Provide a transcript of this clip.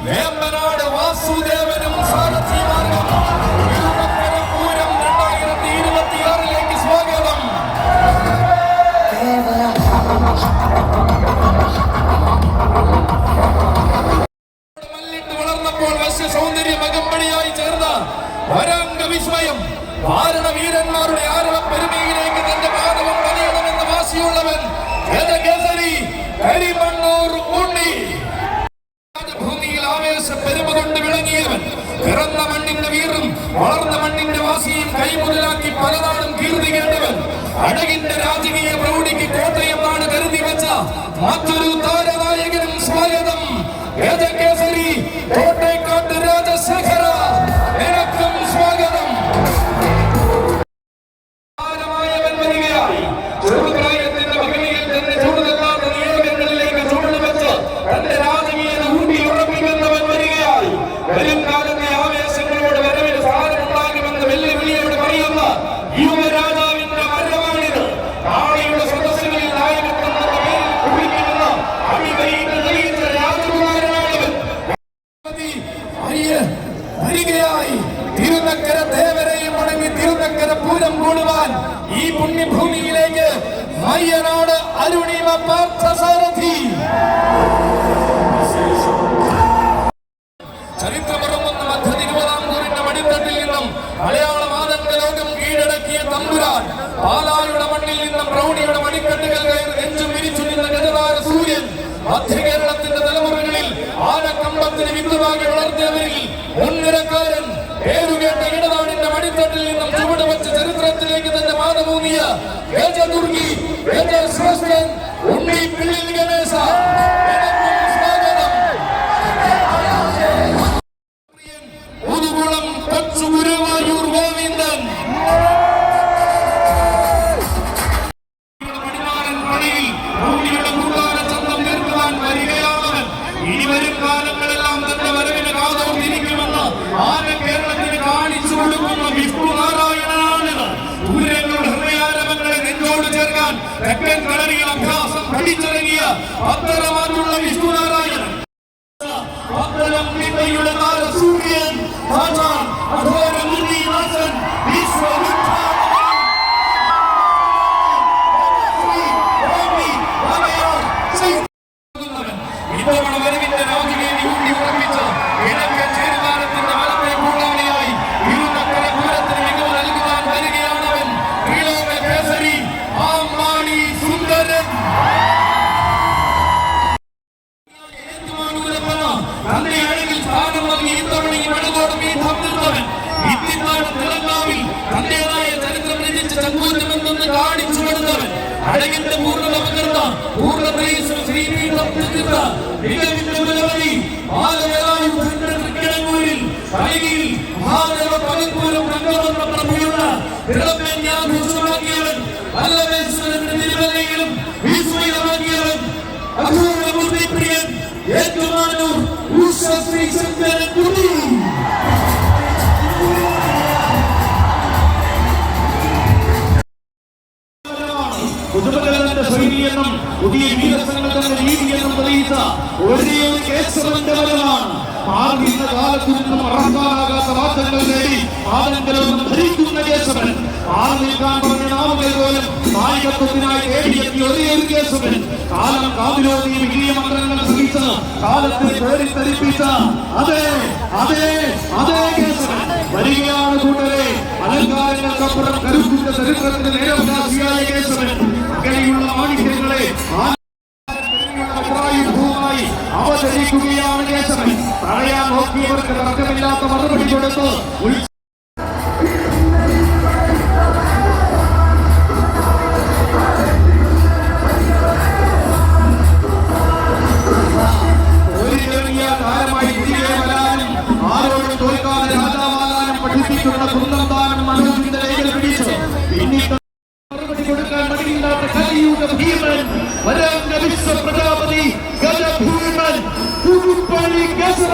വേമ്പനാട് വാസുദേവനും സാരഥിമാർക്കും പൂരം 2026 സ്വാഗതം. മല്ലിട്ട് വളർന്നപ്പോൾ വശ്യ സൗന്ദര്യ മകമ്പടിയായി ചേർന്ന വരാംഗ വിസ്മയം ഭാരണവീരന്മാരുടെ ആരവ പെരുമയിലേക്ക് തന്റെ പാദവും പണിയണമെന്ന വാശിയുള്ളവൻ ഗജകേസരി കരിമണ്ണൂർ ഉണ്ണി. ഭൂമിയിൽ ആവേശ പെരുമ കൊണ്ട് വിളങ്ങിയവൻ പിറന്ന മണ്ണിന്റെ വീറും വളർന്ന മണ്ണിന്റെ വാസിയും കൈമുതലാക്കി പലനാടും കീർത്തിക്കേണ്ടവൻ അഴകിന്റെ രാജകീയ പ്രൗഢിക്ക് കോട്ടയം നാട് കരുതി വെച്ച മറ്റൊരു താരനായകനും സ്വാഗതം. ഗജകേസരി കോട്ടേക്കാട്ട് രാജശേഖര, നിനക്കും സ്വാഗതം. ചെറുപ്രായത്തിന്റെ മഹിമയിൽ തന്നെ ചൂടുതല്ലാത്ത നിയോഗങ്ങളിലേക്ക് ചുവടുവെച്ച് തന്റെ രാജകീയത ഊട്ടിയുറപ്പിക്കുന്നവൻ വരികയായി. വരും കാലത്തെ ആവേശങ്ങളോട് വരവിന് സാധനമുണ്ടാകുമെന്ന് വെല്ലുവിളിയോട് പറയുന്ന യുവരാജാവിന്റെ വരവാണിത്. നാളെയുടെ സദസ്സുകളിൽ നായകത്വം എന്ന പേരിൽ കുറിക്കുന്ന അടിവരികൾ തെളിയിച്ച രാജകുമാരനാണവൻ. വരികയായി തിരുനക്കര ദേവരെയും മുടങ്ങി തിരുനക്കര പൂരം കൂടുവാൻ ഈ പുണ്യഭൂമിയിലേക്ക് മയ്യനാട് അരുണിമ പാർത്ഥസാരഥി. ചരിത്രമുറങ്ങുന്ന മധ്യ തിരുവിതാംകൂറിന്റെ മടിത്തട്ടിൽ നിന്നും മലയാള മാതംഗ ലോകം കീഴടക്കിയ തമ്പുരാൻ, പാലായുടെ മണ്ണിൽ നിന്നും പ്രൗഢിയുടെ മടിക്കെട്ടുകൾ കയറി നെഞ്ചും വിരിച്ചു നിന്ന ഗജതാര സൂര്യൻ, മധ്യ കേരളത്തിന്റെ തലമുറകളിൽ ആനക്കമ്പത്തിന് വിത്തുവാകി വളർത്തിയവരിൽ മുൻനിരക്കാരൻ, പേരുകേട്ട ഇടനാടിന്റെ മടിത്തട്ടിൽ നിന്നും ചുവടുവെച്ച ചരിത്രത്തിലേക്ക് തന്നെ മാതഭൂമിയ ഗജദുർഗി ഗജശ്രേഷ്ഠൻ ഉണ്ണി പിള്ളിൽ ഗണേശ, സ്വാഗതം. പുതുകുളം കൊച്ചു ഗുരുവായൂർ ഗോവിന്ദൻ പടിഞ്ഞാറൻ പണിയിൽ ഭൂമിയുടെ കൂടാര ചന്തം തീർക്കുവാൻ വരികയാണവൻ. ഇനി വരും കാലങ്ങളെല്ലാം തന്റെ വരവിന് കാതോർത്തിരിക്കുമെന്ന് ആകെ കേരളത്തിന് കാണിച്ചു കൊടുക്കുന്ന വിഷ്ണു നാരായണനാണിത്. ദൂരങ്ങളുടെ ഹൃദയാരവങ്ങളെ നെഞ്ചോട് ചേർക്കാൻ തെക്കൻ കളരിയിൽ അഭ്യാസം പഠിച്ചിറങ്ങിയ പത്തരമാറ്റുള്ള വിഷ്ണു നാരായണൻ. പത്തനംതിട്ടയുടെ താരസൂര്യൻ അഘോരമുരളീനാഥൻ ഇത്തവണ വരവിന്റെ രാജകീയ ഊട്ടി ഉറപ്പിച്ച് കിഴക്കൻ ചേരുവാനത്തിന്റെ വലത്തെ കൂട്ടാളിയായി ഇരുനക്കര പൂരത്തിന് മികവ് നൽകുവാൻ വരികയാണവൻ. കേസരി ആമ്പാടി സുന്ദരൻ. തന്റെ അഴകിൽ സ്ഥാനം നൽകി ഇത്തവണയും അഴകോടും ഈ തന്നിരുന്നവൻ ഇത്തിനാട് തെലങ്കാവിൽ തന്റേതായ ചരിത്രം രചിച്ച ചങ്കൂറ്റമെന്ന് കാണിച്ചു കൊടുത്തവൻ. അഴകിന്റെ പൂർണ്ണത പകർന്ന പൂർണ്ണതയിൽ ശ്രീപീഠം തീർത്ത മികവിന്റെ നിലവധി കിടങ്ങൂരിൽ കളിയിൽ മഹാദേവ പലപ്പൂരം രംഗമെന്ന പ്രഭുയുള്ള തിളപ്പഞ്ഞാഘോഷമാക്കിയവൻ, വല്ലവേശ്വരന്റെ തിരുവല്ലയിലും വിസ്മയമാക്കിയവൻ, അഘോരമൂർത്തിപ്രിയൻ ഏറ്റുമാനൂർ ശ്രീ ശങ്കരൻ കുടി. പുതുമകലന്റെ ശൈലിയെന്നും പുതിയ വീരസംഘങ്ങളുടെ രീതിയെന്നും തെളിയിച്ച ഒരേ കേശവന്റെ വരവാണ്. മാറുന്ന കാലത്തു നിന്നും മറക്കാനാകാത്ത മാറ്റങ്ങൾ നേടി ആനന്ദലോകം ധരിക്കുന്ന കേശവൻ. ആൾ നിൽക്കാൻ പറഞ്ഞ നാമങ്ങൾ പോലും നായകത്വത്തിനായി തേടിയെത്തിയ ഒരേ ഒരു കേശവൻ. കാലം കാതിലോതി വിജയ മന്ത്രങ്ങൾ ശ്രമിച്ച് കാലത്തെ പേരിത്തരിപ്പിച്ച അതേ അതേ അതേ കേശവൻ വരികയാണ് കൂട്ടരെ. അലങ്കാരങ്ങൾക്കപ്പുറം കരുത്തിന്റെ ചരിത്രത്തിന്റെ നേരവകാശിയായ കേശവൻ. അങ്ങനെയുള്ള മാണിക്യങ്ങളെ ഭൂമായി അവതരിക്കുകയാണ് കേശവൻ. പറയാൻ നോക്കിയവർക്ക് തർക്കമില്ലാത്ത മറുപടി കൊടുത്ത് താരമായി തിരികെ വരാനും ആരോടും തോൽക്കാതെ രാജാവാകാനും പഠിപ്പിക്കുന്ന കുന്നന്താനം മനോജിന്റെ കൈകൾ പിടിച്ച് പിന്നീട് മറുപടി കൊടുക്കാൻ മടിയില്ലാത്ത കലിയുഗ ഭീമൻ വരാംഗ വിശ്വ പ്രജാപതി ഗജഭൂമൻ പുതുപ്പള്ളി കേസര.